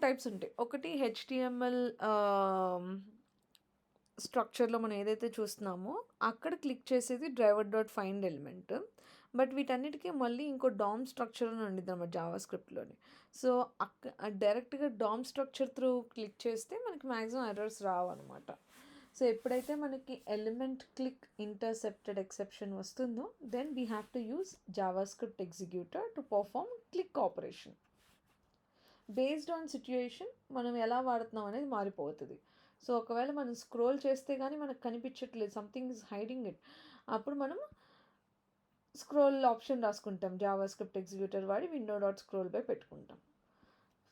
Types ఉంటాయి. ఒకటి HTML స్ట్రక్చర్లో మనం ఏదైతే చూస్తున్నామో అక్కడ క్లిక్ చేసేది driver dot find element. But వీటన్నిటికీ మళ్ళీ ఇంకో డామ్ స్ట్రక్చర్ అని ఉండిద్ది అనమాట జావా స్క్రిప్ట్లోని. సో డైరెక్ట్గా డామ్ స్ట్రక్చర్ త్రూ క్లిక్ చేస్తే మనకి మ్యాక్సిమం ఎర్రర్స్ రావు అనమాట. సో ఎప్పుడైతే మనకి ఎలిమెంట్ క్లిక్ ఇంటర్సెప్టెడ్ ఎక్సెప్షన్ వస్తుందో then we have to use JavaScript executor to perform click operation. Based on situation మనం ఎలా వాడుతున్నాం అనేది మారిపోతుంది. సో ఒకవేళ మనం స్క్రోల్ చేస్తే కానీ మనకు కనిపించట్లేదు, సంథింగ్ ఈజ్ హైడింగ్ ఇట్, అప్పుడు మనం స్క్రోల్ ఆప్షన్ రాసుకుంటాం, జావా స్క్రిప్ట్ ఎగ్జిక్యూటర్ వాడి విండో డాట్ స్క్రోల్ పై పెట్టుకుంటాం.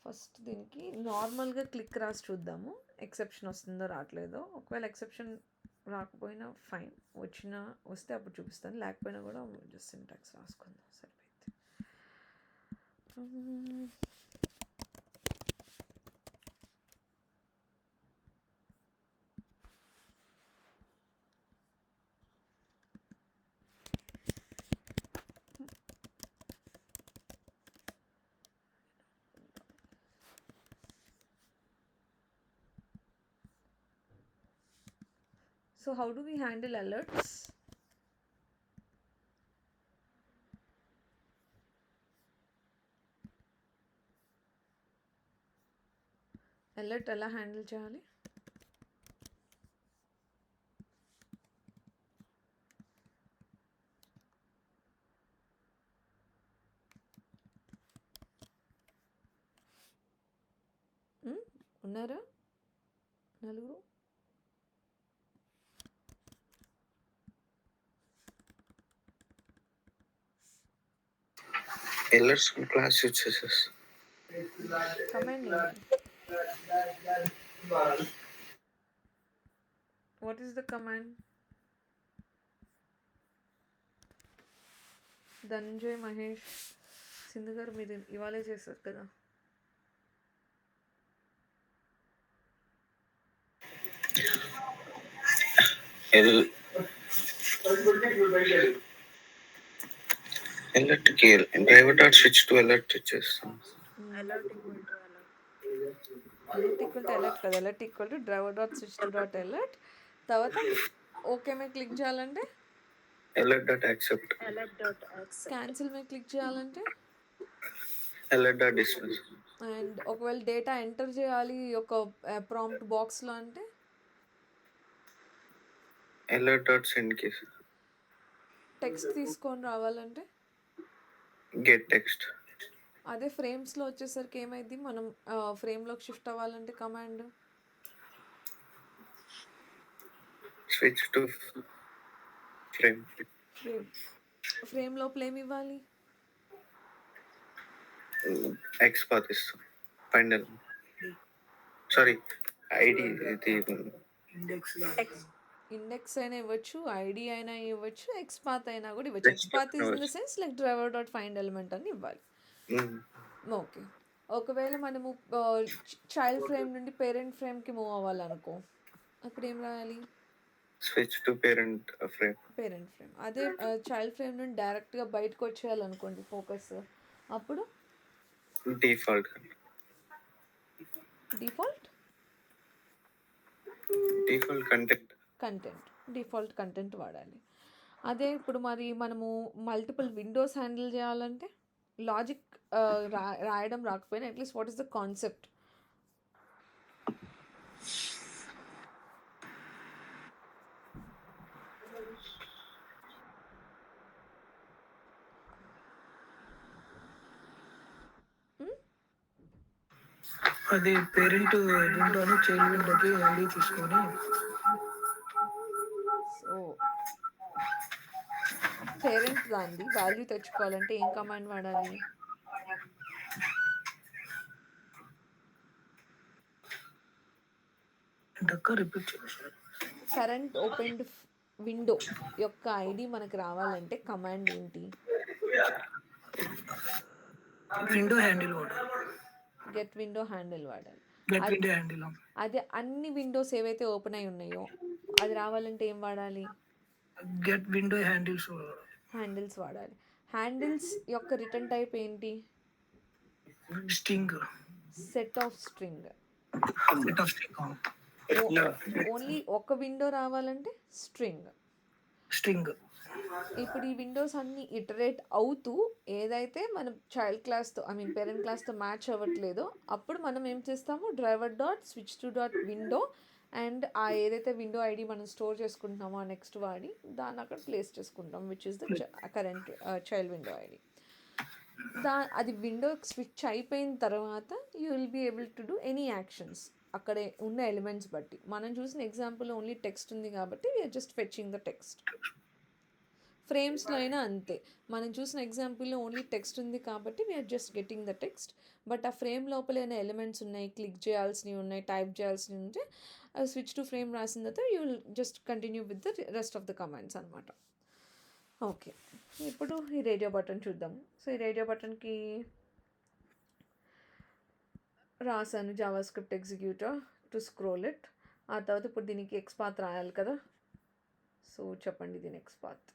ఫస్ట్ దీనికి నార్మల్గా క్లిక్ రాసి చూద్దాము ఎక్సెప్షన్ వస్తుందో రావట్లేదో. ఒకవేళ ఎక్సెప్షన్ రాకపోయినా ఫైన్, వస్తే అప్పుడు చూపిస్తాను, లేకపోయినా కూడా జస్ట్ సింటాక్స్ రాసుకుందాం సరిపోయింది. So how do we handle alerts? Alert ఎలా హ్యాండిల్ చేయాలి? ఉన్నారా నలుగురు? Alerts class uses Command ఏంటి? What is the command? Dhananjay, Mahesh, Sindhu గారు మీరు ఇవాళే చేశారు కదా. alert kill driver dot switch to alert చేస్తాం. alert ఈక్వల్ టు అలర్ట్ కదా, alert equal to driver dot switch to dot alert. తర్వాత ఓకే మీద క్లిక్ చేయాలంటే alert dot accept, క్యాన్సిల్ మీద క్లిక్ చేయాలంటే alert dot dismiss, అండ్ ఒకవేళ data enter చేయాలి ఒక ప్రాంప్ట్ బాక్స్లో అంటే alert dot send case, text తీసుకొని రావాలంటే get text, అదే ఫ్రేమ్స్లో వచ్చేసరికి ఏమైంది, మనం ఫ్రేమ్లోకి షిఫ్ట్ అవ్వాలంటే command switch to frame, frame లోపల ఏమి ఇవ్వాలి? xpath ఇస్తాం, find సారీ ఐడి ఇది ఇండెక్స్ అయినా ఇవ్వచ్చు, ఐడి అయినా ఇవ్వచ్చు, ఎక్స్పాత్ అయినా కూడా ఇవ్వచ్చు. XPath is in the sense like driver dot find element అని ఇవ్వాలి. ఓకే, ఒకవేళ మనము చైల్డ్ ఫ్రేమ్ నుండి పేరెంట్ ఫ్రేమ్కి మూవ్ అవ్వాలనుకో అప్పుడు ఏం రాయాలి? Switch to parent frame. Parent frame. అదే చైల్డ్ ఫ్రేమ్ నుండి డైరెక్ట్గా బయటకు వచ్చేయాలనుకోండి ఫోకస్, అప్పుడు డిఫాల్ట్ డిఫాల్ట్ కంటెంట్ వాడాలి. అదే ఇప్పుడు మరి మనము మల్టిపుల్ విండోస్ హ్యాండిల్ చేయాలంటే లాజిక్ రాయడం రాకపోయినా at least what is the concept? అది పేరెంట్ విండోని చైల్డ్ విండోకి ఐడి తీసుకొని, సో పేరెంట్ దాన్ని వాల్యూ తెచ్చుకోవాలంటే ఏం కమాండ్ వాడాలి? కరెంట్ ఓపెన్డ్ విండో యొక్క ఐడి మనకు రావాలంటే కమాండ్ ఏంటి? విండో హ్యాండిల్ వాడాలి. గెట్ విండో హ్యాండిల్ వాడాలి. అదే అన్ని విండోస్ ఏవైతే ఓపెన్ అయి ఉన్నాయో అది రావాలంటే ఏం వాడాలి? గెట్ విండో హ్యాండిల్స్ వాడాలి. హ్యాండిల్స్ యొక్క రిటర్న్ టైప్ ఏంటి? Set of string. Set of string only ఒక విండో రావాలంటే స్ట్రింగ్. స్ట్రింగ్. ఇప్పుడు ఈ విండోస్ అన్నీ ఇటరేట్ అవుతూ ఏదైతే మనం చైల్డ్ క్లాస్తో పేరెంట్ క్లాస్తో మ్యాచ్ అవ్వట్లేదో అప్పుడు మనం ఏం చేస్తాము, driver dot switch to dot window and ఆ ఏదైతే విండో ఐడి మనం స్టోర్ చేసుకుంటున్నామో ఆ నెక్స్ట్ వాడి దాన్ని అక్కడ ప్లేస్ చేసుకుంటాం, which is the current child window ID. అది విండో స్విచ్ అయిపోయిన తర్వాత you will be able to do any actions అక్కడే ఉన్న ఎలిమెంట్స్ బట్టి. మనం చూసిన ఎగ్జాంపుల్ ఓన్లీ టెక్స్ట్ ఉంది కాబట్టి we are just fetching the text. ఫ్రేమ్స్లో అయినా అంతే, మనం చూసిన ఎగ్జాంపుల్లో ఓన్లీ టెక్స్ట్ ఉంది కాబట్టి we are just getting the text. But ఆ ఫ్రేమ్ లోపల ఏమైనా ఎలిమెంట్స్ ఉన్నాయి, క్లిక్ చేయాల్సినవి ఉన్నాయి, టైప్ చేయాల్సినవి ఉంటే స్విచ్ టు ఫ్రేమ్ రాసిన తర్వాత you will just continue with the rest of the commands అనమాట. ఓకే, ఇప్పుడు ఈ రేడియో బటన్ చూద్దాం. సో ఈ రేడియో బటన్కి రాసాను Java script executor to scroll it. ఆ తర్వాత ఇప్పుడు దీనికి ఎక్స్పాత్ రాయాలి కదా. సో చెప్పండి దీని ఎక్స్పాత్.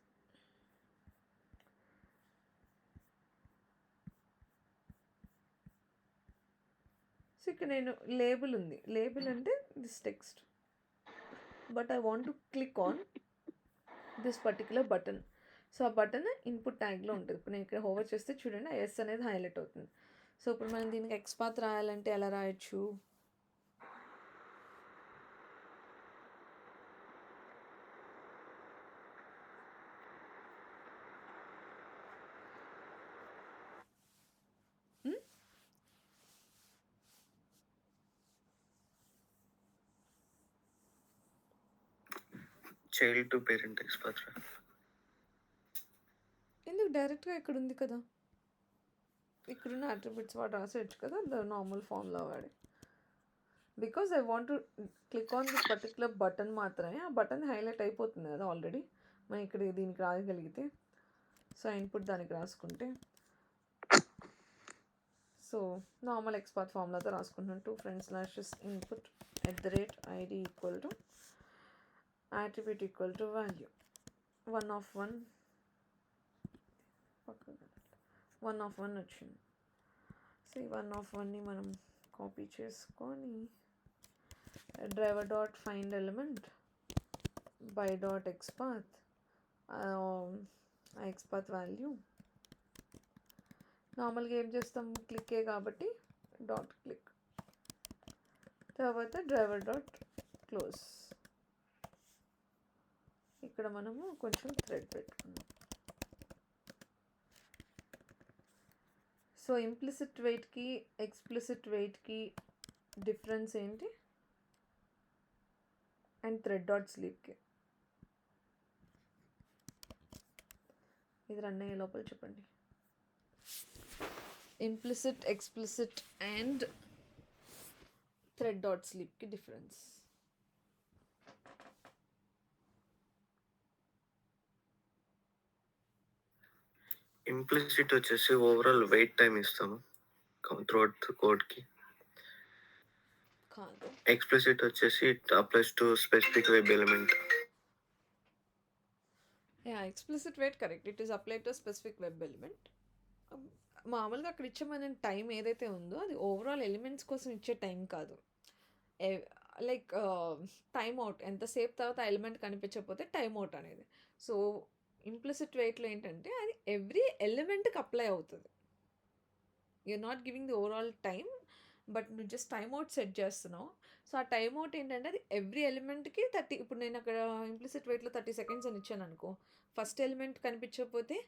సో ఇక్కడ నేను లేబుల్ ఉంది, లేబుల్ అంటే this text, but I want to click on this particular button. So ఆ బటన్ ఇన్పుట్ ట్యాగ్లో ఉంటుంది. ఇప్పుడు నేను ఇక్కడ హోవర్ చేస్తే చూడండి ఆ ఎస్ అనేది హైలైట్ అవుతుంది. సో ఇప్పుడు మనం దీనికి ఎక్స్పాత్ రాయాలంటే ఎలా రాయొచ్చు, చైల్డ్ టు పేరెంట్ ఎక్స్పాత్. ఎందుకు డైరెక్ట్గా ఇక్కడ ఉంది కదా, ఇక్కడున్న అట్రిబ్యూట్స్ వాడు రాసేయచ్చు కదా నార్మల్ ఫామ్లో వాడి. Because I want to click on this particular button మాత్రమే, ఆ బటన్ హైలైట్ అయిపోతుంది కదా ఆల్రెడీ మనం ఇక్కడ దీనికి రాయగలిగితే. సో ఇన్పుట్ దానికి రాసుకుంటే, సో నార్మల్ ఎక్స్పాత్ ఫార్ములాతో రాసుకుంటున్నాను. 2 friends slashes input @id equal to attribute equal to value 1 of 1 1 of 1 వచ్చింది. సో ఈ 1 of 1ని మనం కాపీ చేసుకొని driver dot find element by dot XPath, ఆ ఎక్స్పాత్ వాల్యూ నార్మల్గా ఏం చేస్తాం, క్లిక్కే కాబట్టి డాట్ క్లిక్, తర్వాత డ్రైవర్ డాట్ క్లోజ్. ఇక్కడ మనము కొంచెం థ్రెడ్ పెట్టుకున్నాం. సో ఇంప్లిసిట్ వెయిట్కి ఎక్స్ప్లిసిట్ వెయిట్కి డిఫరెన్స్ ఏంటి, అండ్ థ్రెడ్ డాట్ స్లీప్కి ఇది రన్ అయ్యే లోపల చెప్పండి. Implicit, explicit and thread dot స్లీప్కి డిఫరెన్స్. ఇంప్లిసిట్ వచ్చేసి ఓవరాల్ వెయిట్ టైం ఇస్తాము త్రూఅవుట్ కోడ్కి. కాదు, ఎక్స్ప్లిసిట్ వచ్చేసి it applies to specific web element. Explicit wait correct, it is apply to specific web element. మామూలుగా అక్కడ ఇచ్చే మన టైం ఏదైతే ఉందో అది ఓవరాల్ ఎలిమెంట్స్ కోసం ఇచ్చే టైం కాదు. లైక్ టైమ్ అవుట్, ఎంతసేపు తర్వాత ఎలిమెంట్ కనిపించకపోతే టైమ్ అవుట్ అనేది. సో ఇంప్లిసిట్ వెయిట్లో ఏంటంటే అది ఎవ్రీ ఎలిమెంట్కి అప్లై అవుతుంది. You're not giving the overall time, but నువ్వు జస్ట్ టైమ్ అవుట్ సెట్ చేస్తున్నావు. సో ఆ టైమ్ అవుట్ ఏంటంటే అది ఎవ్రీ ఎలిమెంట్కి 30. ఇప్పుడు నేను అక్కడ ఇంప్లిసిట్ వెయిట్లో 30 seconds అని ఇచ్చాను అనుకో, ఫస్ట్ ఎలిమెంట్ కనిపించకపోతే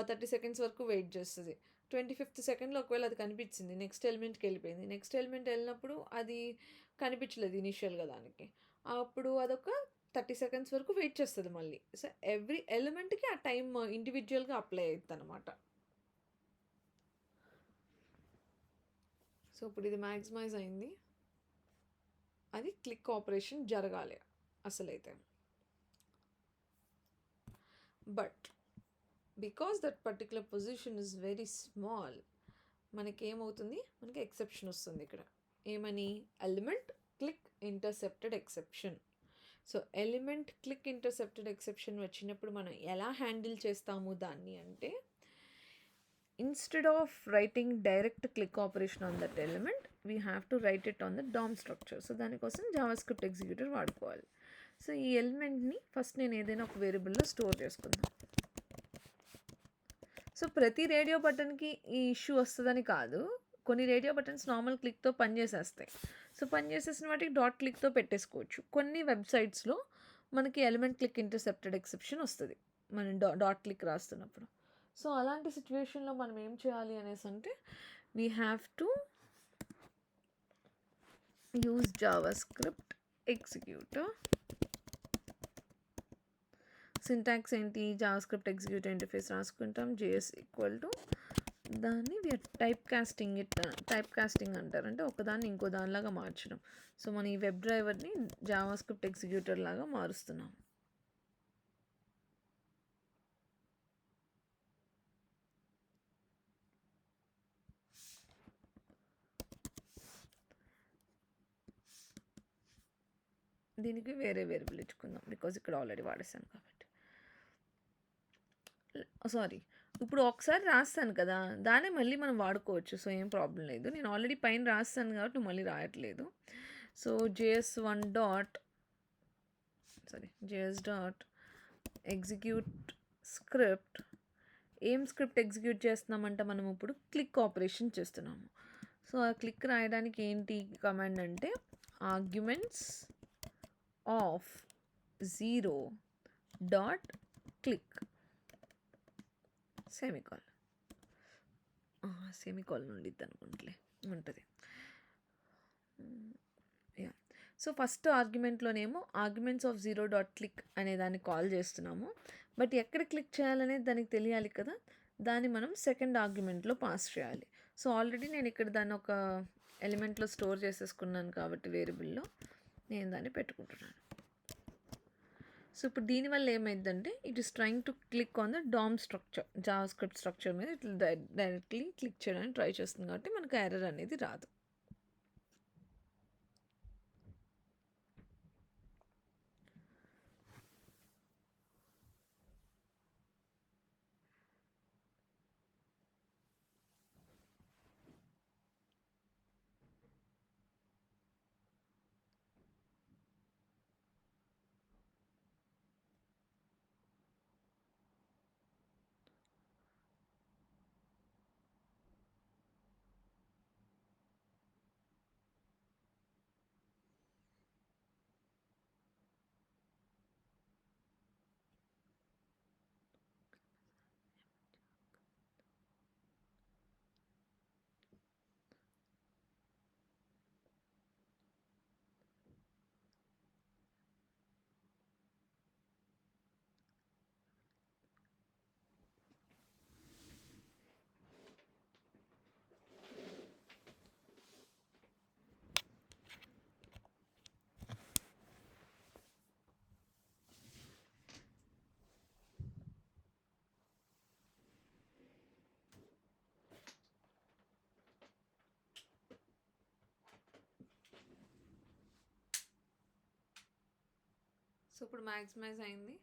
30 seconds వరకు వెయిట్ చేస్తుంది. 25th సెకండ్లో ఒకవేళ అది కనిపించింది, నెక్స్ట్ ఎలిమెంట్కి వెళ్ళిపోయింది. నెక్స్ట్ ఎలిమెంట్ వెళ్ళినప్పుడు అది కనిపించలేదు ఇనిషియల్గా దానికి, అప్పుడు అదొక 30 seconds వరకు వెయిట్ చేస్తుంది మళ్ళీ. సో ఎవ్రీ ఎలిమెంట్కి ఆ టైం ఇండివిజువల్గా అప్లై అవుతుంది అనమాట. సో ఇప్పుడు ఇది మ్యాక్సిమైజ్ అయింది, అది క్లిక్ ఆపరేషన్ జరగాలి అసలైతే. But because that particular position is very small, మనకేమవుతుంది, మనకి ఎక్సెప్షన్ వస్తుంది ఇక్కడ. ఏమని, element click intercepted exception. So element click intercepted exception వచ్చినప్పుడు మనం ఎలా హ్యాండిల్ చేస్తాము దాన్ని అంటే, instead of writing direct click operation on that element, we have to write it on the DOM structure. So దానికోసం జావాస్క్రిప్ట్ ఎగ్జిక్యూటర్ వాడుకోవాలి. So ఈ ఎలిమెంట్ని first నేను ఏదైనా ఒక వేరియబుల్లో స్టోర్ చేసుకుందాం. సో ప్రతి రేడియో బటన్కి ఈ ఇష్యూ వస్తుందని కాదు, కొన్ని రేడియో బటన్స్ నార్మల్ క్లిక్తో పనిచేసేస్తాయి. సో పనిచేసేసిన వాటికి డాట్ క్లిక్తో పెట్టేసుకోవచ్చు. కొన్ని వెబ్సైట్స్లో మనకి ఎలిమెంట్ క్లిక్ ఇంటర్సెప్టెడ్ ఎక్సెప్షన్ వస్తుంది మనం డాట్ క్లిక్ రాస్తున్నప్పుడు. సో అలాంటి సిచ్యువేషన్లో మనం ఏం చేయాలి అనేసి అంటే we have to use JavaScript executor. Syntax ఏంటి, జావాస్క్రిప్ట్ ఎగ్జిక్యూటర్ ఇంటర్ఫేస్ రాసుకుంటాం, జేఎస్ ఈక్వల్ టు దాన్ని టైప్ కాస్టింగ్ అంటారు, అంటే ఒకదాన్ని ఇంకో దానిలాగా మార్చడం. సో మనం ఈ వెబ్ డ్రైవర్ని జావాస్క్రిప్ట్ ఎగ్జిక్యూటర్ లాగా మారుస్తున్నాం. దీనికి వేరే వేరియబుల్ ఇచ్చుకుందాం బికాజ్ ఇక్కడ ఆల్రెడీ వాడేసాను కాబట్టి. సారీ, ఇప్పుడు ఒకసారి రాస్తాను కదా, దాన్ని మళ్ళీ మనం వాడుకోవచ్చు. సో ఏం ప్రాబ్లం లేదు, నేను ఆల్రెడీ పైన రాస్తాను కాబట్టి మళ్ళీ రాయట్లేదు. So JS dot execute script. ఏం స్క్రిప్ట్ ఎగ్జిక్యూట్ చేస్తున్నామంటే మనం ఇప్పుడు క్లిక్ ఆపరేషన్ చేస్తున్నాము. సో ఆ క్లిక్ రాయడానికి ఏంటి కమాండ్ అంటే ఆర్గ్యుమెంట్స్ ఆఫ్ 0.click సెమికాల్ ఉండిద్ది అనుకుంటలే ఉంటుంది. యా, సో ఫస్ట్ ఆర్గ్యుమెంట్లోనేమో ఆర్గ్యుమెంట్స్ ఆఫ్ 0.click అనే దాన్ని కాల్ చేస్తున్నాము. బట్ ఎక్కడ క్లిక్ చేయాలనేది దానికి తెలియాలి కదా, దాన్ని మనం సెకండ్ ఆర్గ్యుమెంట్లో పాస్ చేయాలి. సో ఆల్రెడీ నేను ఇక్కడ దాన్ని ఒక ఎలిమెంట్లో స్టోర్ చేసేసుకున్నాను కాబట్టి వేరియబుల్లో నేను దాన్ని పెట్టుకుంటున్నాను. సో ఇప్పుడు దీనివల్ల ఏమైందంటే it is trying to click on the DOM structure, JavaScript structure మీద ఇట్లా డైరెక్ట్లీ క్లిక్ చేయడానికి ట్రై చేస్తుంది కాబట్టి మనకు ఎర్రర్ అనేది రాదు. సో ఇప్పుడు మ్యాక్సిమైజ్ అయింది,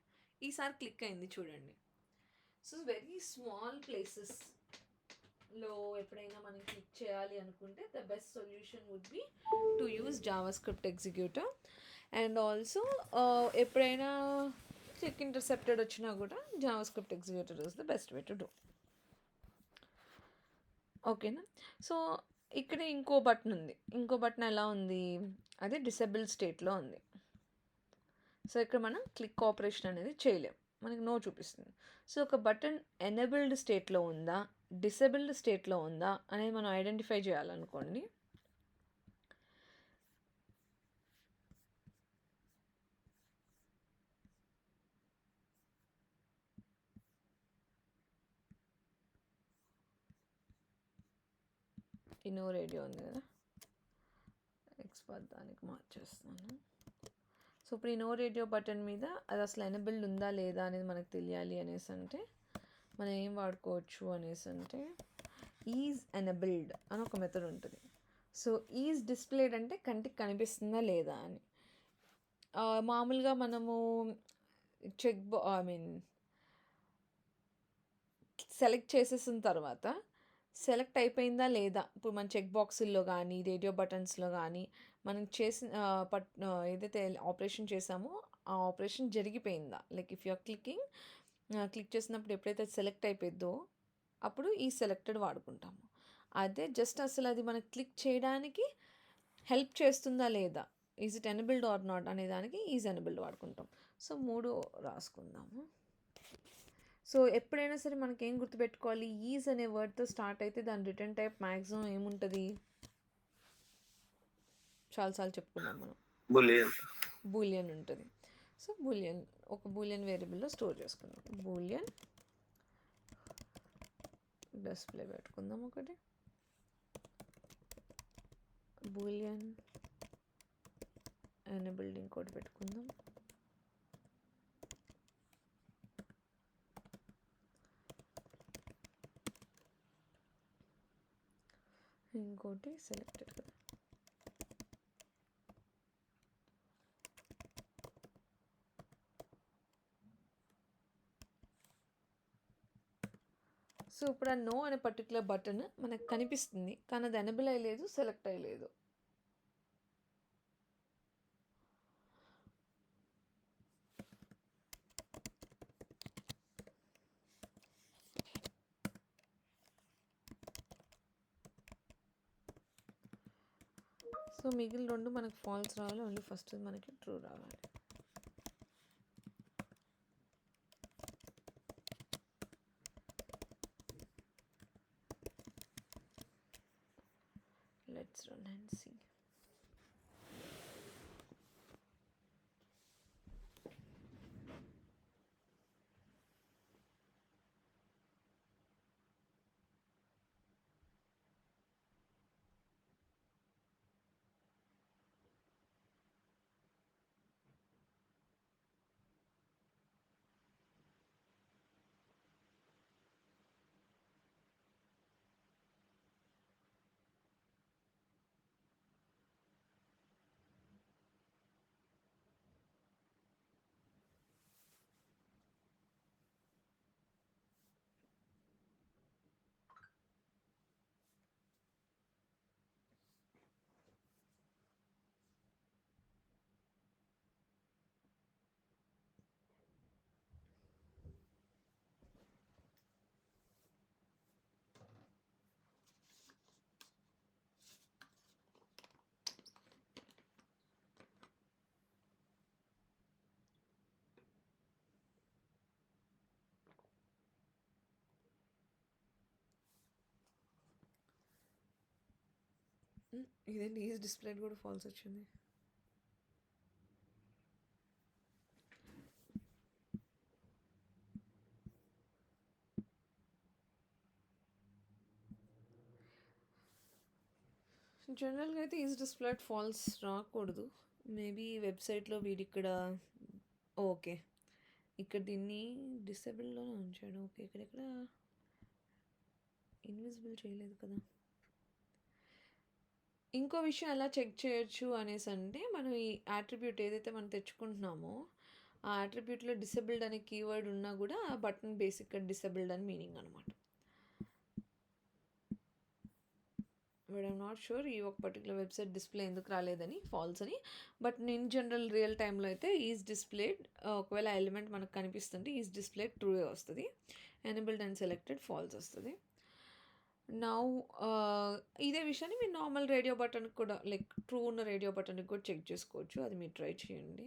ఈసారి క్లిక్ అయింది చూడండి. సో వెరీ స్మాల్ ప్లేసెస్లో ఎప్పుడైనా మనం క్లిక్ చేయాలి అనుకుంటే the best solution would be to use JavaScript executor. And also ఎప్పుడైనా క్లిక్ ఇంటర్సెప్టెడ్ వచ్చినా కూడా JavaScript executor is the best way to do. ఓకేనా. సో ఇక్కడ ఇంకో బటన్ ఉంది, ఇంకో బటన్ ఎలా ఉంది, అది డిసేబుల్ స్టేట్లో ఉంది. సో ఇక్కడ మనం క్లిక్ ఆపరేషన్ అనేది చేయలేం, మనకి నో చూపిస్తుంది. సో ఒక బటన్ ఎనేబుల్డ్ స్టేట్లో ఉందా డిసేబుల్డ్ స్టేట్లో ఉందా అనేది మనం ఐడెంటిఫై చేయాలనుకోండి. ఇన్నో రేడియో ఉంది కదా, ఎక్స్పర్ట్ దానికి మార్చేస్తున్నాను. సో ఇప్పుడు ఇన్నో రేడియో బటన్ మీద అది అసలు ఎనేబుల్డ్ ఉందా లేదా అనేది మనకు తెలియాలి అనేసి అంటే మనం ఏం వాడుకోవచ్చు అనేసి అంటే ఈజ్ ఎనేబుల్డ్ అని ఒక మెథడ్ ఉంటుంది. సో ఈజ్ డిస్ప్లేడ్ అంటే కంటికి కనిపిస్తుందా లేదా అని. మామూలుగా మనము సెలెక్ట్ చేసేసిన తర్వాత సెలెక్ట్ అయిపోయిందా లేదా, ఇప్పుడు మన చెక్ బాక్సుల్లో కానీ రేడియో బటన్స్లో కానీ మనం చేసిన ఏదైతే ఆపరేషన్ చేసామో ఆ ఆపరేషన్ జరిగిపోయిందా, లైక్ ఇఫ్ యూఆర్ క్లిక్ చేసినప్పుడు ఎప్పుడైతే సెలెక్ట్ అయిపోయిందో అప్పుడు ఈ సెలెక్టెడ్ వాడుకుంటాము. అదే జస్ట్ అసలు అది మనకి క్లిక్ చేయడానికి హెల్ప్ చేస్తుందా లేదా, is it enabled or not అనే దానికి ఈజ్ ఎనబుల్డ్ వాడుకుంటాం. సో 3 రాసుకుందాము. సో ఎప్పుడైనా సరే మనకి ఏం గుర్తుపెట్టుకోవాలి, ఈజ్ అనే వర్డ్తో స్టార్ట్ అయితే దాని రిటర్న్ టైప్ మ్యాక్సిమం ఏముంటుంది, చాలాసార్లు చెప్పుకున్నాం మనం, బూలియన్ ఉంటుంది. సో బూలియన్ ఒక బూలియన్ వేరియబుల్లో స్టోర్ చేసుకుందాం. బూలియన్ డిస్ప్లే పెట్టుకుందాం, ఒకటి బూలియన్ ఎనేబుల్డ్ ఇంకోటి పెట్టుకుందాం. ఇంకోటి సెలెక్టెడ్ కదా. సో ఇప్పుడు ఆ నో అనే పర్టికులర్ బటన్ మనకు కనిపిస్తుంది, కానీ అది ఎనబుల్ అయ్యలేదు, సెలెక్ట్ అయ్యలేదు. సో మిగిలిన 2 మనకు ఫాల్స్ రావాలి, ఓన్లీ ఫస్ట్ మనకి ట్రూ రావాలి. Let's run and see. ఇదేంటి ఈజ్ డిస్ప్లేడ్ కూడా ఫాల్స్ వచ్చింది. జనరల్గా అయితే ఈజ్ డిస్ప్లేడ్ ఫాల్స్ రాకూడదు. మేబీ వెబ్సైట్లో వీడిక్కడ ఓకే ఇక్కడ దీన్ని డిసేబుల్లోనే ఉంచాడు. ఓకే ఇక్కడ ఇన్విజిబుల్ చేయలేదు కదా. ఇంకో విషయం ఎలా చెక్ చేయొచ్చు అనేసి అంటే, మనం ఈ యాట్రిబ్యూట్ ఏదైతే మనం తెచ్చుకుంటున్నామో ఆ యాట్రిబ్యూట్లో డిసేబుల్డ్ అనే కీవర్డ్ ఉన్నా కూడా ఆ బటన్ బేసిక్గా డిసేబుల్డ్ అని మీనింగ్ అనమాట. బట్ ఐమ్ నాట్ షూర్ ఈ ఒక పర్టికులర్ వెబ్సైట్ డిస్ప్లే ఎందుకు రాలేదని, ఫాల్స్ అని. బట్ ఇన్ జనరల్ రియల్ టైంలో అయితే ఈజ్ డిస్ప్లేడ్, ఒకవేళ ఎలిమెంట్ మనకు కనిపిస్తుంటే ఈజ్ డిస్ప్లేడ్ ట్రూ వస్తుంది, ఎనేబుల్డ్ అండ్ సెలెక్టెడ్ ఫాల్స్ వస్తుంది. నౌ ఇదే విషయాన్ని మీరు నార్మల్ రేడియో బటన్కి కూడా, లైక్ ట్రూ ఉన్న రేడియో బటన్కి కూడా చెక్ చేసుకోవచ్చు. అది మీరు ట్రై చేయండి.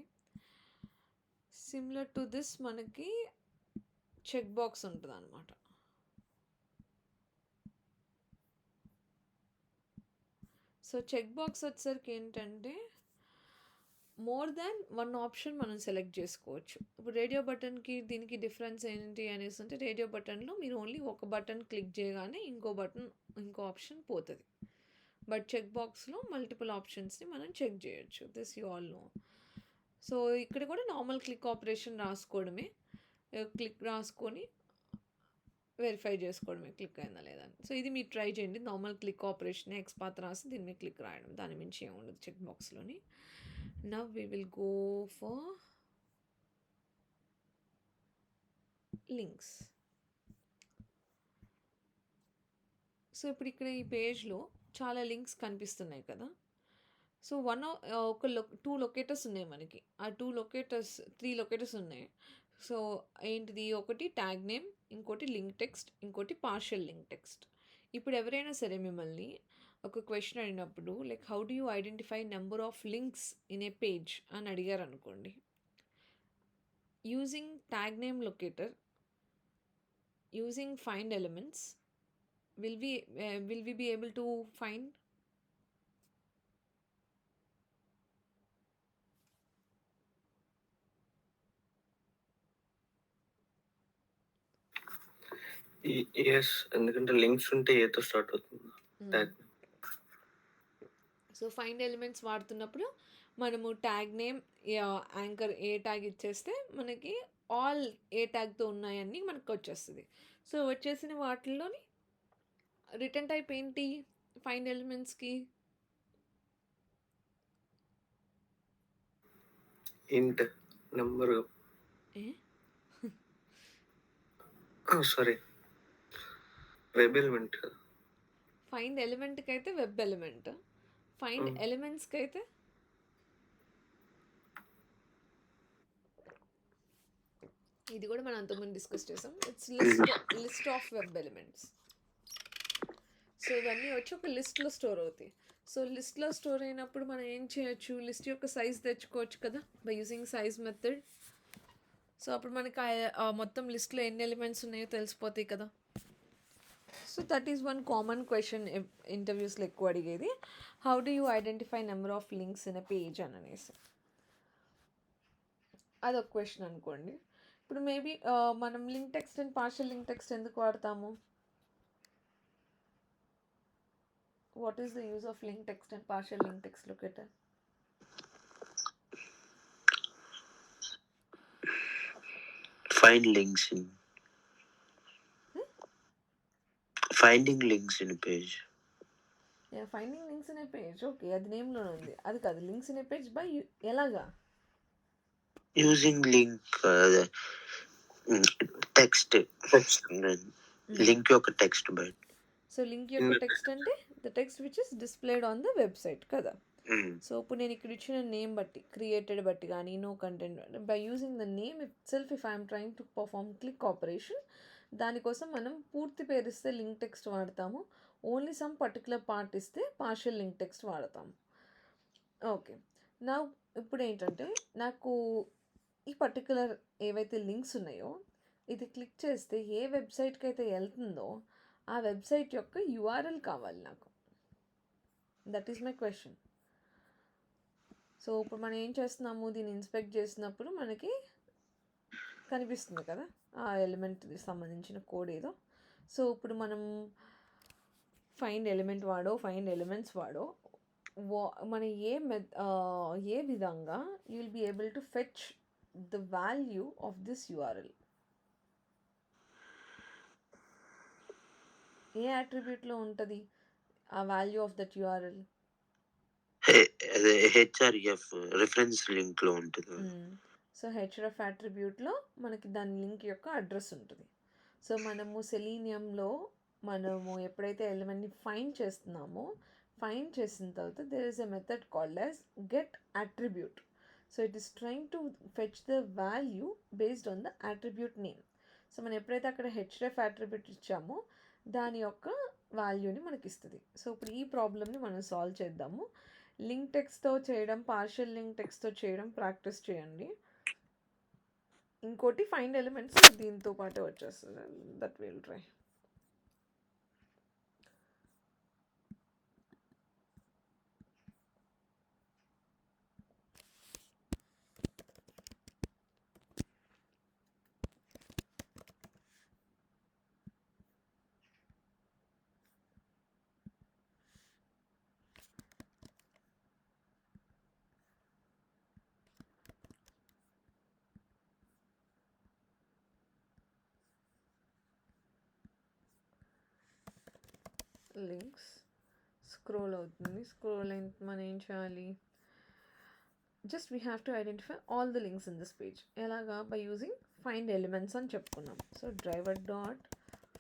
సిమిలర్ టు దిస్ మనకి చెక్ బాక్స్ ఉంటుంది అనమాట. సో చెక్ బాక్స్ వచ్చేసరికి ఏంటంటే మోర్ దాన్ 1 ఆప్షన్ మనం సెలెక్ట్ చేసుకోవచ్చు. ఇప్పుడు రేడియో బటన్కి దీనికి డిఫరెన్స్ ఏంటి అనేసి అంటే, రేడియో బటన్లో మీరు ఓన్లీ ఒక బటన్ క్లిక్ చేయగానే ఇంకో ఆప్షన్ పోతుంది. బట్ చెక్ బాక్స్లో మల్టిపుల్ ఆప్షన్స్ని మనం చెక్ చేయొచ్చు. This you all know. So ఇక్కడ కూడా నార్మల్ క్లిక్ ఆపరేషన్ రాసుకోవడమే, క్లిక్ రాసుకొని వెరిఫై చేసుకోవడమే క్లిక్ అయిందా లేదా. సో ఇది మీరు ట్రై చేయండి. నార్మల్ క్లిక్ ఆపరేషన్ ఎక్స్పాత్ రాసి దీని మీద క్లిక్ రాయడం, దాని మించి ఏముండదు చెక్ బాక్స్లోని. Now we will go for links. So ఇప్పుడు ఇక్కడ ఈ పేజ్లో చాలా లింక్స్ కనిపిస్తున్నాయి కదా. సో టూ లొకేటర్స్ ఉన్నాయి మనకి. ఆ 3 లొకేటర్స్ ఉన్నాయి. సో ఏంటిది, ఒకటి ట్యాగ్ నేమ్, ఇంకోటి లింక్ టెక్స్ట్, ఇంకోటి పార్షియల్ లింక్ టెక్స్ట్. ఇప్పుడు ఎవరైనా సరే మిమ్మల్ని ఒక క్వశ్చన్ అడిగినప్పుడు like how do you identify number of links in a page అని అడిగారు అనుకోండి, using tag name locator, using find elements, will we be able to find? Yes, ఎందుకంటే లింక్స్ ఉంటే ఏతో స్టార్ట్ అవుతుంది. Tag. సో ఫైండ్ ఎలిమెంట్స్ వాడుతున్నప్పుడు మనము tag name anchor a tag ఇచ్చేస్తే మనకి ఆల్ ఏ ట్యాగ్తో ఉన్నాయన్నీ మనకు వచ్చేస్తుంది. సో వచ్చేసిన వాటిల్లోని రిటర్న్ టైప్ ఏంటి ఫైండ్ ఎలిమెంట్స్కి? ఇంట్ నెంబర్, ఏ సారీ, వెబ్ ఎలిమెంట్. ఫైండ్ ఎలిమెంట్కి అయితే వెబ్ ఎలిమెంట్, ఫైండ్ ఎలిమెంట్స్కి అయితే ఇది కూడా మనం అంతకుముందు డిస్కస్ చేసాం. It's list of web elements. So ఇవన్నీ వచ్చి ఒక లిస్ట్లో స్టోర్ అవుతాయి. సో లిస్ట్లో స్టోర్ అయినప్పుడు మనం ఏం చేయొచ్చు, లిస్ట్ యొక్క సైజ్ తెచ్చుకోవచ్చు కదా by using size method. So అప్పుడు మనకి మొత్తం లిస్ట్లో ఎన్ని ఎలిమెంట్స్ ఉన్నాయో తెలిసిపోతాయి కదా. So that is one common question ఇంటర్వ్యూస్లో ఎక్కువ అడిగేది, how do you identify number of links in a page అని అనేసి. అదొక క్వశ్చన్ అనుకోండి. ఇప్పుడు మేబీ మనం link text and partial link text ఎందుకు వాడతాము? What is the use of link text and partial link text locator? Find links in finding links in a page. Yeah, finding links in a page. Okay, అది నేమ్లో ఉంది. అది కాదు, links in a page by ఎలాగా? Using link text. Link యొక్క text but. So link యొక్క text అంటే the text which is displayed on the website కదా. So ఇప్పుడు నేను ఇక్కడ ఇచ్చిన నేమ్ బట్టి, క్రియేటెడ్ బట్టి కానీ, no content, by using the name itself if I'm trying to perform click operation, దానికోసం మనం పూర్తి పేరు ఇస్తే లింక్ టెక్స్ట్ వాడతాము, ఓన్లీ సమ్ పర్టికులర్ పార్ట్ ఇస్తే పార్షియల్ లింక్ టెక్స్ట్ వాడతాము. ఓకే, నా ఇప్పుడు ఏంటంటే నాకు ఈ పర్టికులర్ ఏవైతే లింక్స్ ఉన్నాయో ఇది క్లిక్ చేస్తే ఏ వెబ్సైట్కి అయితే వెళ్తుందో ఆ వెబ్సైట్ యొక్క యూఆర్ఎల్ కావాలి నాకు. That is my question. So ఇప్పుడు మనం ఏం చేస్తున్నాము, దీన్ని ఇన్స్పెక్ట్ చేసినప్పుడు మనకి కనిపిస్తుంది కదా ఆ ఎలిమెంట్కి సంబంధించిన కోడ్ ఏదో. సో ఇప్పుడు మనం ఫైండ్ ఎలిమెంట్ వాడో ఫైండ్ ఎలిమెంట్స్ వాడో మన ఏ విధంగా you will be able to fetch the value of this URL. ఏ అట్రిబ్యూట్లో ఉంటుంది ఆ value of that URL? HRF reference లింక్లో ఉంటుంది. సో హెచ్ఆర్ఎఫ్ అట్రిబ్యూట్లో మనకి దాని లింక్ యొక్క అడ్రస్ ఉంటుంది. సో మనము సెలీనియంలో మనము ఎప్పుడైతే ఎలిమెంట్ని ఫైండ్ చేస్తున్నామో, ఫైండ్ చేసిన తర్వాత there is a method called as get attribute. So it is trying to fetch the value based on the attribute name. So మనం ఎప్పుడైతే అక్కడ హెచ్ఆర్ఎఫ్ అట్రిబ్యూట్ ఇచ్చామో దాని యొక్క వాల్యూని మనకి ఇస్తుంది. సో ఇప్పుడు ఈ ప్రాబ్లమ్ని మనం సాల్వ్ చేద్దాము. లింక్ టెక్స్ట్తో చేయడం, పార్షియల్ లింక్ టెక్స్ట్తో చేయడం ప్రాక్టీస్ చేయండి. ఇంకోటి ఫైండ్ ఎలిమెంట్స్ దీంతో పాటే వచ్చేస్తుంది, that will try. Links scroll అవుతుంది. స్క్రోల్ అయిన మనం ఏం చేయాలి, just we have to identify all the links in this page. ఎలాగా, బై యూజింగ్ ఫైండ్ ఎలిమెంట్స్ అని చెప్పుకున్నాం. So driver dot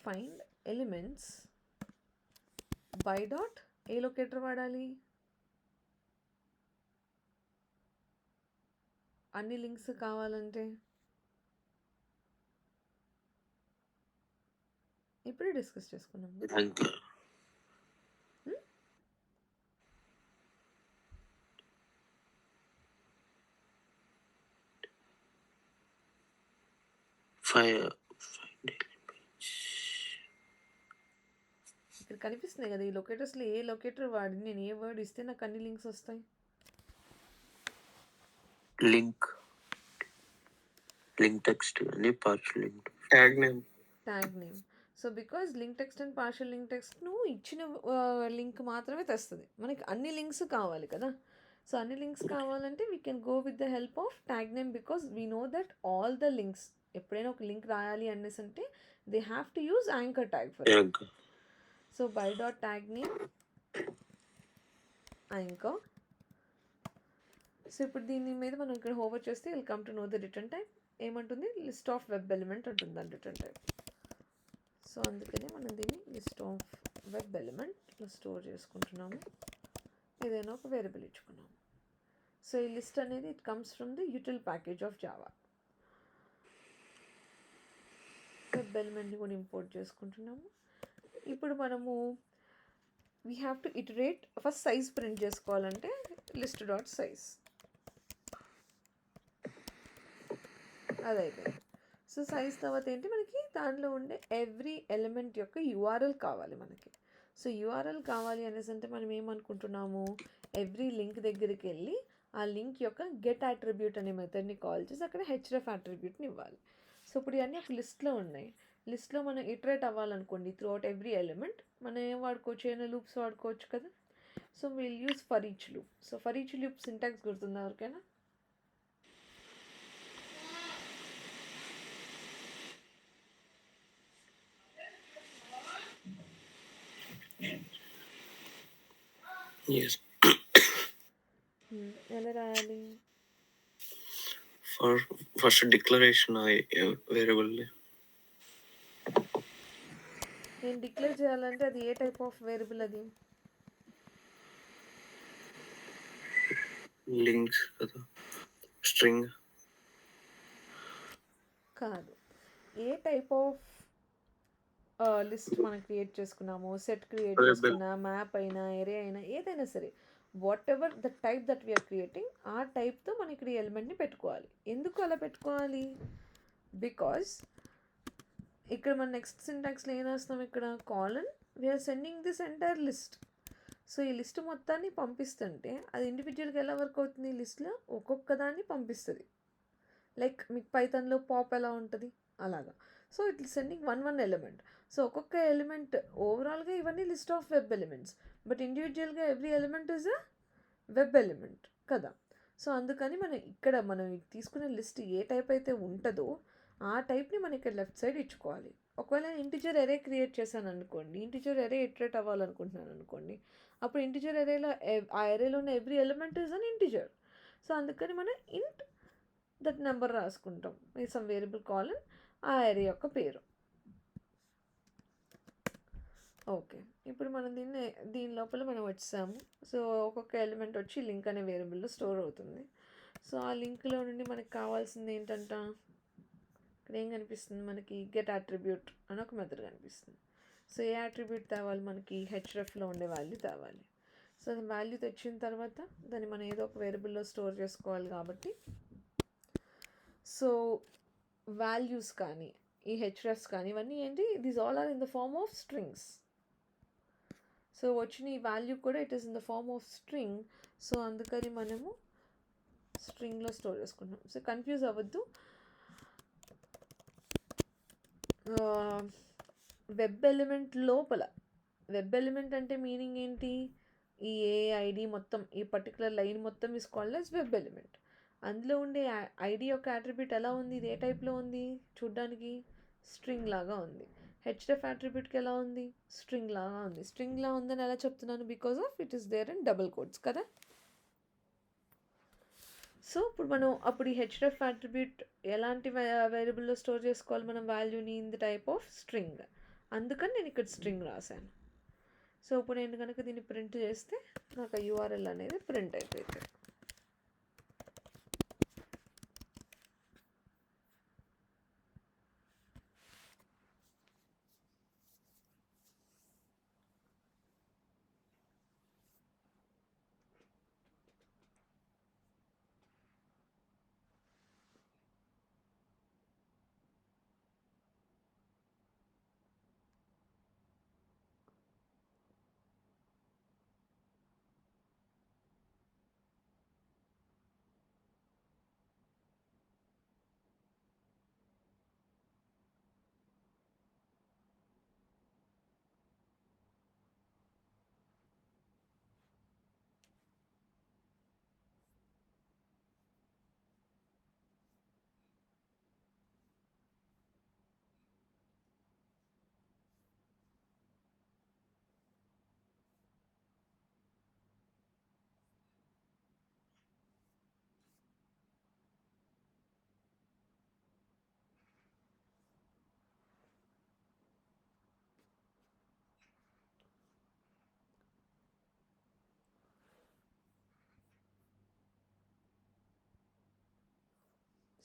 find elements by dot A locator వాడాలి? అన్ని లింక్స్ కావాలంటే ఇప్పుడే డిస్కస్ చేసుకున్నాం. యాంకర్ ఇక్కడ కనిపిస్తున్నాయి కదా ఈ లొకేటర్స్లో ఏ లొకేటర్ వాడి నేను ఏ వర్డ్ ఇస్తే నాకు అన్ని లింక్స్ వస్తాయి. లింక్ టెక్స్ట్ అని partial link tag name. Tag name. So because link text and partial link text నువ్వు ఇచ్చిన లింక్ మాత్రమే తెస్తుంది. మనకి అన్ని లింక్స్ కావాలి కదా. సో అన్ని లింక్స్ కావాలంటే we can go with the help of tag name because we know that all the links ఎప్పుడైనా ఒక లింక్ రాయాలి అనేసి అంటే they have to use anchor tag for it. Anchor so by dot tag name anchor. So ఇప్పుడు దీని మీద మనం ఇక్కడ హోవర్ చేస్తే will come to know the return type. ఏమంటుంది? లిస్ట్ ఆఫ్ వెబ్ ఎలిమెంట్ ఉంటుంది దాని రిటర్న్ టైప్. సో అందుకనే మనం దీన్ని లిస్ట్ ఆఫ్ వెబ్ ఎలిమెంట్లో స్టోర్ చేసుకుంటున్నాము. ఏదైనా ఒక వేరియబుల్ ఇచ్చుకున్నాము. సో ఈ లిస్ట్ అనేది it comes from the util package of Java. Web ఎలిమెంట్ని కూడా ఇంపోర్ట్ చేసుకుంటున్నాము. ఇప్పుడు మనము we have to iterate. First size print చేసుకోవాలంటే లిస్ట్ డాట్ సైజ్ అదైతే. సో సైజ్ తర్వాత ఏంటి మనకి దాంట్లో ఉండే ఎవ్రీ ఎలిమెంట్ యొక్క యూఆర్ఎల్ కావాలి మనకి. సో యూఆర్ఎల్ కావాలి అనేసి అంటే మనం ఏమనుకుంటున్నాము, ఎవ్రీ లింక్ దగ్గరికి వెళ్ళి ఆ లింక్ యొక్క గెట్ అట్రిబ్యూట్ అనే మెథడ్ని కాల్ చేసి అక్కడ హెచ్రెఫ్ అట్రిబ్యూట్ని ఇవ్వాలి. సో ఇప్పుడు ఇవన్నీ ఒక లిస్ట్లో ఉన్నాయి. లిస్ట్లో మనం ఇటరేట్ అవ్వాలనుకోండి త్రూ అవుట్ ఎవ్రీ ఎలిమెంట్ మనం ఏం వాడుకోవచ్చు, ఏమైనా లూప్స్ వాడుకోవచ్చు కదా. So will use for each loop. So for each loop syntax గుర్తుందా ఎవరికైనా? Yes. ఎలా రాయాలి? First declaration variable. నేను డిక్లేర్ చేయాలంటే అది ఏ టైప్ ఆఫ్ వేరియబుల్? అది లింక్స్ కదా, స్ట్రింగ్ కాదు. ఏ టైప్ ఆఫ్ లిస్ట్ మనం క్రియేట్ చేసుకున్నాము, సెట్ క్రియేట్ చేసుకున్నా, మ్యాప్ అయినా ఎరే అయినా ఏదైనా సరే, whatever the type that we are creating ఆ టైప్తో మనం ఇక్కడ ఈ ఎలిమెంట్ని పెట్టుకోవాలి. ఎందుకు అలా పెట్టుకోవాలి? బికాజ్ ఇక్కడ మన నెక్స్ట్ సింటాక్స్లో ఏం రాస్తాం, ఇక్కడ colon we're sending this entire list. So ఈ లిస్ట్ మొత్తాన్ని పంపిస్తుంటే అది ఇండివిజువల్గా ఎలా వర్క్ అవుతుంది, లిస్ట్లో ఒక్కొక్క దాన్ని పంపిస్తుంది. లైక్ మీకు పైథాన్లో పాప్ ఎలా ఉంటుంది అలాగా. So it sending one element. So ఒక్కొక్క ఎలిమెంట్ ఓవరాల్గా ఇవన్నీ list of web elements, but ఇండివిజువల్గా every element is a web element కదా. సో అందుకని మనం తీసుకునే లిస్ట్ ఏ టైప్ అయితే ఉంటుందో ఆ టైప్ని మనం ఇక్కడ లెఫ్ట్ సైడ్ ఇచ్చుకోవాలి. ఒకవేళ ఇంటిజర్ ఎరే క్రియేట్ చేశాను అనుకోండి, ఇంటిజర్ ఎరే ఇటరేట్ అవ్వాలనుకుంటున్నాను అనుకోండి, అప్పుడు ఇంటిజర్ ఎరేలో ఆ ఎరేలో ఉన్న every element is an integer. So అందుకని మనం ఇంట్ దట్ నెంబర్ రాసుకుంటాం, సమ్ వేరియబుల్ కాలన్ ఆ ఎరే యొక్క పేరు. ఓకే, ఇప్పుడు మనం దీని లోపల మనం వచ్చాము. సో ఒక్కొక్క ఎలిమెంట్ వచ్చి లింక్ అనే వేరియబుల్లో స్టోర్ అవుతుంది. సో ఆ లింక్లో నుండి మనకు కావాల్సింది ఏంటంట, ఇక్కడ ఏం కనిపిస్తుంది మనకి, గెట్ అట్రిబ్యూట్ అని ఒక మెథడ్ కనిపిస్తుంది. సో ఏ అట్రిబ్యూట్ తేవాలి, మనకి హెచ్రెఫ్లో ఉండే వాల్యూ తేవాలి. సో వాల్యూ తెచ్చిన తర్వాత దాన్ని మనం ఏదో ఒక వేరియబుల్లో స్టోర్ చేసుకోవాలి కాబట్టి, సో వాల్యూస్ కానీ ఈ హెచ్రెఫ్స్ కానీ ఇవన్నీ ఏంటి, these all are in the form of strings. So వచ్చిన ఈ వాల్యూ కూడా it is in the form of string. So అందుకని మనము స్ట్రింగ్లో స్టోర్ చేసుకుంటాం. సో కన్ఫ్యూజ్ అవ్వద్దు. వెబ్ ఎలిమెంట్ లోపల, వెబ్ ఎలిమెంట్ అంటే మీనింగ్ ఏంటి, ఈ ఏఐడి మొత్తం, ఈ పర్టికులర్ లైన్ మొత్తం is called as web element. అందులో ఉండే ఐడి యొక్క అట్రిబ్యూట్ ఎలా ఉంది, ఇది ఏ టైప్లో ఉంది, చూడ్డానికి స్ట్రింగ్ లాగా ఉంది. హెచ్రెఫ్ అట్రిబ్యూట్కి ఎలా ఉంది, స్ట్రింగ్ లాగా ఉంది. స్ట్రింగ్ లా ఉందని ఎలా చెప్తున్నాను, because of it is there in double quotes కదా. సో ఇప్పుడు మనం అప్పుడు ఈ హెచ్రెఫ్ అట్రిబ్యూట్ ఎలాంటి వేరియబుల్లో స్టోర్ చేసుకోవాలి మనం వాల్యూని, in the type of string. అందుకని నేను ఇక్కడ స్ట్రింగ్ రాశాను. సో ఇప్పుడు నేను కనుక దీన్ని ప్రింట్ చేస్తే నాకు ఆ యూఆర్ఎల్ అనేది ప్రింట్ అయిపోయింది.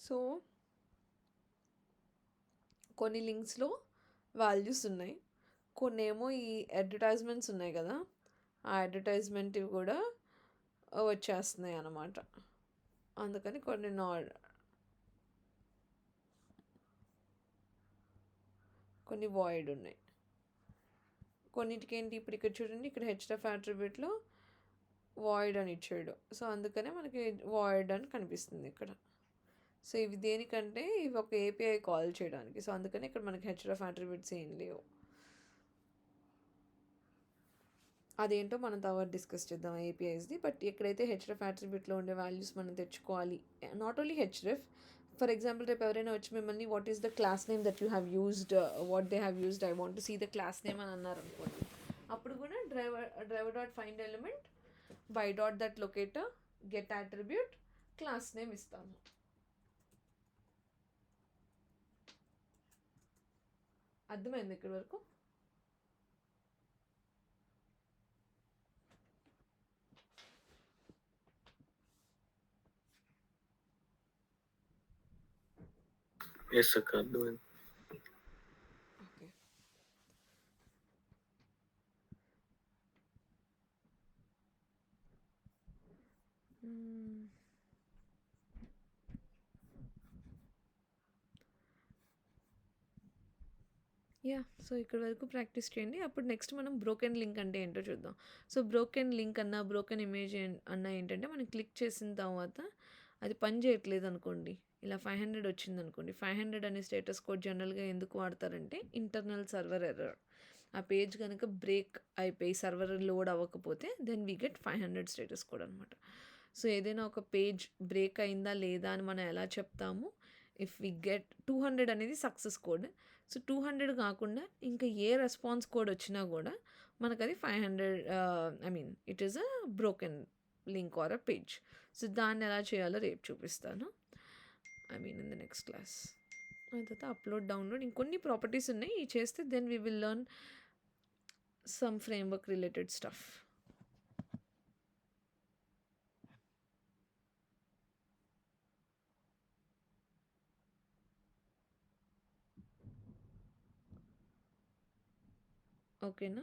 సో కొన్ని లింక్స్లో వాల్యూస్ ఉన్నాయి, కొన్ని ఏమో ఈ అడ్వర్టైజ్మెంట్స్ ఉన్నాయి కదా, ఆ అడ్వర్టైజ్మెంట్ కూడా వచ్చేస్తున్నాయి అన్నమాట. అందుకని కొన్ని వాయిడ్ ఉన్నాయి. కొన్నిటికి ఏంటి, ఇప్పుడు ఇక్కడ చూడండి, ఇక్కడ హెచ్ఎఫ్ అట్రిబ్యూట్లో వాయిడ్ అని ఇచ్చాడు. సో అందుకనే మనకి వాయిడ్ అని కనిపిస్తుంది ఇక్కడ. సో ఇవి దేనికంటే ఇవి ఒక ఏపీఐ కాల్ చేయడానికి. సో అందుకని ఇక్కడ మనకి హెచ్ఎఫ్ అట్రిబ్యూట్స్ ఏం లేవు. అదేంటో మనం తర్వాత డిస్కస్ చేద్దాం ఏపీఐస్ది. బట్ ఎక్కడైతే హెచ్ఎఫ్ అట్రిబ్యూట్లో ఉండే వాల్యూస్ మనం తెచ్చుకోవాలి, not only HF. For example రేపు ఎవరైనా వచ్చి మిమ్మల్ని what is the class name that you have used, what they have used, I want to see the class name అని అన్నారు అనుకోండి, అప్పుడు కూడా driver dot find element by dot that locator get attribute class name ఇస్తాము. అర్థమైంది ఇక్కడి వరకు? Yes అక్క, అర్థమైంది. ఓకే. సో ఇక్కడ వరకు ప్రాక్టీస్ చేయండి. అప్పుడు నెక్స్ట్ మనం బ్రోకెన్ లింక్ అంటే ఏంటో చూద్దాం. సో బ్రోకెన్ లింక్ అన్న, బ్రోకెన్ ఇమేజ్ అన్న ఏంటంటే, మనం క్లిక్ చేసిన తర్వాత అది పని చేయట్లేదు అనుకోండి, ఇలా 500 వచ్చింది అనుకోండి. 500 అనే స్టేటస్ కోడ్ జనరల్గా ఎందుకు వాడతారంటే ఇంటర్నల్ సర్వర్ ఎర్రర్. ఆ పేజ్ కనుక బ్రేక్ అయిపోయి సర్వర్ లోడ్ అవ్వకపోతే then we get 500 status code అనమాట. సో ఏదైనా ఒక పేజ్ బ్రేక్ అయిందా లేదా అని మనం ఎలా చెప్తాము, ఇఫ్ వి గెట్ 200 అనేది సక్సెస్ కోడ్. సో 200 కాకుండా ఇంకా ఏ రెస్పాన్స్ కోడ్ వచ్చినా కూడా మనకు అది 500, it is a broken link or a page. So దాన్ని ఎలా చేయాలో రేపు చూపిస్తాను, ఇన్ ద నెక్స్ట్ క్లాస్. ఆ తర్వాత అప్లోడ్, డౌన్లోడ్, ఇంకొన్ని ప్రాపర్టీస్ ఉన్నాయి, ఇవి చేస్తే then we will learn some framework related stuff. ఓకేనా?